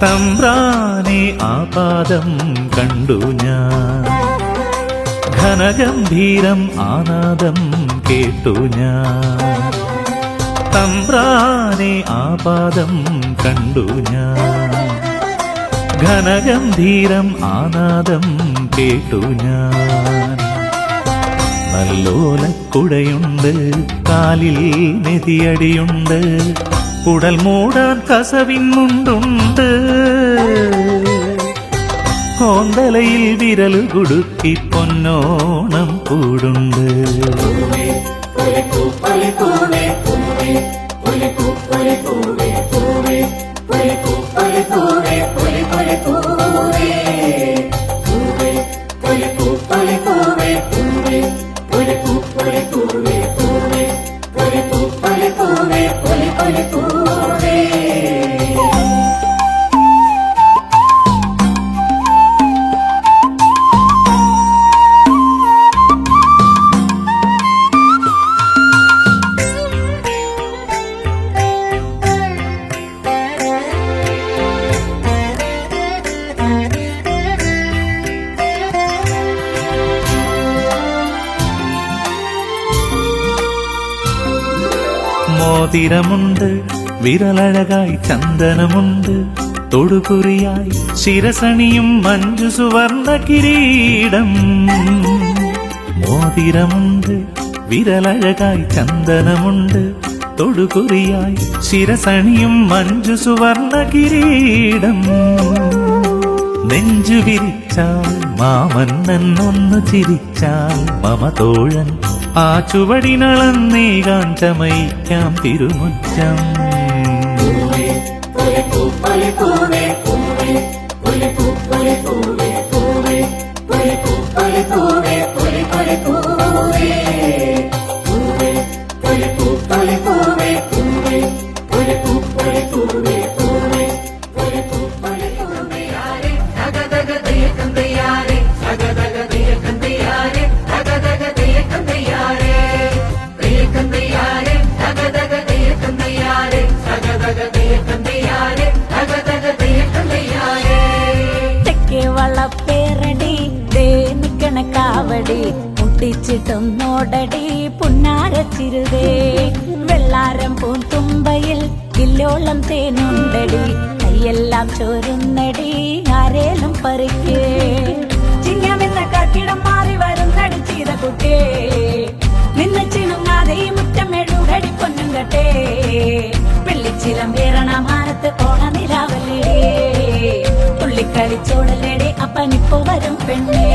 തമ്പ്രാനെ ആപാദം കണ്ടു ഞാൻ, ഘനഗംഭീരം ആനാദം കേട്ടു ഞാൻ. തമ്പ്രാനെ ആപാദം കണ്ടു ഞാൻ, ഘനഗംഭീരം ആനാദം കേട്ടു ഞാൻ. നല്ലോലക്കുടയുണ്ട്, കാലിൽ നെതിയടിയുണ്ട്, കുടൽ മൂടാൻ കസവിന്നുണ്ടുണ്ട്. കോന്തലയിൽ വിരലു കുടുക്കി പൊന്നോണം കൂടുണ്ട്. മോതിരമുണ്ട്, വിരലഴകായി ചന്ദനമുണ്ട്, തൊടുകുറിയായി ശിരസണിയും മഞ്ജു സുവർണ കിരീടം. മോതിരമുണ്ട്, വിരലഴകായി ചന്ദനമുണ്ട്, തൊടുകുറിയായി ശിരസണിയും മഞ്ജു സുവർണ കിരീടം. നെഞ്ചു വിരിച്ചാൽ മാമന്നൻ ഒന്ന് ചിരിച്ചാൽ മമതോഴൻ ആ ചുവടിനളന്നേകാൻ ചമയിക്കാം തിരുമുറ്റം. കാവടി മുട്ടിച്ചിട്ടൊന്നോടടി പുന്നാരച്ചിരുതേ. വെള്ളാരം പൂന്തുമ്പയിൽ കില്ലോളം തേനുണ്ടടി, കൈയെല്ലാം ചോരുന്നടി ആരേലും പറിക്കേ. ചിങ്ങമെന്ന കർക്കിടം മാറി വരും നടിച്ചീത കുട്ടേ, നിന്നെ ചിണുങ്ങാതെ ഈ മുറ്റം എഴുകടി പൊന്നും കട്ടേ. വെള്ളിച്ചിലം വേറണ മാനത്ത് ഓണ നിലാവല്ലേ, തുള്ളിക്കളിച്ചോടലേടെ അപ്പനിപ്പോ വരും പെണ്ണേ.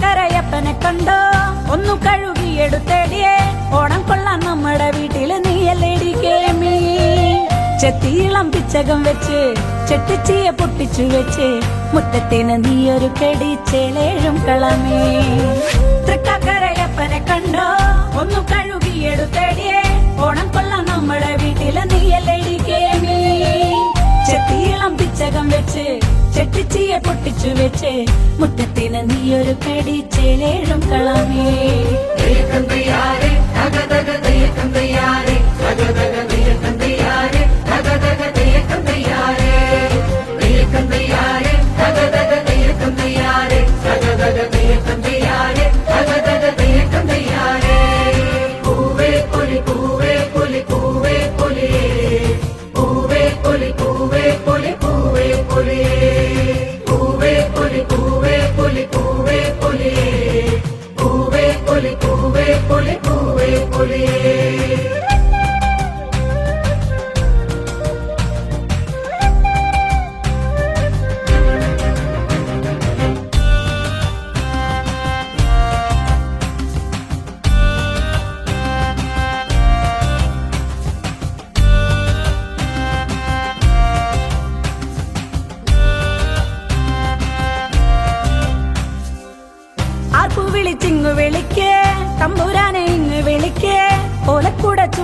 കരയപ്പനെ കണ്ടോ ഒന്നു കഴുകിയെടുത്തേടിയേ, ഓണം കൊള്ളാൻ നമ്മുടെ വീട്ടില് നീയല്ലേടി കേമി. ചെത്തിയിളം പിച്ചകം വെച്ച് ചെട്ടിച്ചിയെ പൊട്ടിച്ചു വെച്ച് മുറ്റത്തിന് നീയൊരു കെടി ചേലേഴും കളമേ. തൃക്കരയപ്പനെ കണ്ടോ ഒന്നു കഴുകിയെടുത്തേടിയേ, ഓണം കൊള്ളാൻ നമ്മുടെ വീട്ടില് നീയല്ലേടി കേമി. ചെത്തിയിളം പിച്ചകം വെച്ച് ചെട്ടിച്ചിയെ പൊട്ടിച്ചു വെച്ച് മുറ്റത്തിന് നീയൊരു കടി ചേലേഴും കളമേ.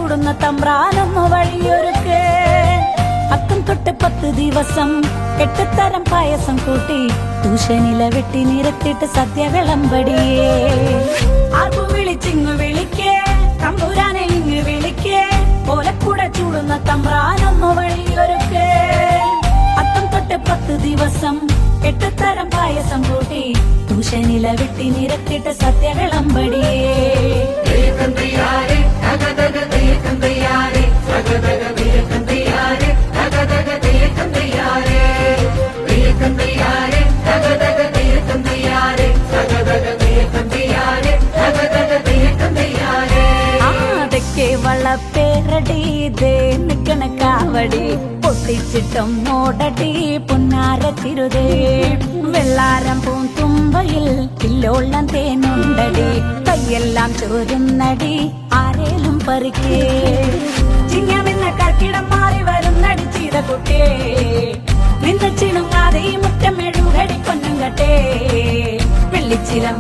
ചൂടുന്ന തമ്പ്രാനൊന്നു വഴിയൊരുക്ക്. അത്തം തൊട്ട് 10 ദിവസം 8 തരം പായസം കൂട്ടി തൂഷനില വെട്ടി നിരത്തിട്ട് സദ്യ വിളമ്പടിയേ. ആർപ്പു വിളിച്ചിങ്ങു വിളിക്കേ, തമ്പുരാനെ ഇങ്ങ് വിളിക്കേ, ഓലക്കൂടെ ചൂടുന്ന തമ്പ്രാനൊന്നു വഴിയൊരുക്ക്. അത്തം തൊട്ട് 10 ദിവസം 8 തരം പായസം കൂട്ടി തൂഷനില വെട്ടി നിരത്തിട്ട് സദ്യ വിളമ്പടിയേ. വളപ്പേരടി ദേ നിക്കണ കാവടി പൊട്ടിച്ചിട്ടും നോടടി പുന്നാര തിരുതേ. വെള്ളാരം പൂന്തുമ്പയിൽ കില്ലോളം തേനുണ്ടടി, കയ്യെല്ലാം ചോരുന്നടി ആരേലും പറിക്കേ. ചിങ്ങമെന്ന കർക്കിടം മാറി വരുന്നടി ചെയ്ത കുട്ടിയെ, നിന്ന് ചിണുങ്ങാതെ ഈ മുറ്റം മെഴുകടി പൊന്നും കട്ടേ. വെള്ളിച്ചിലം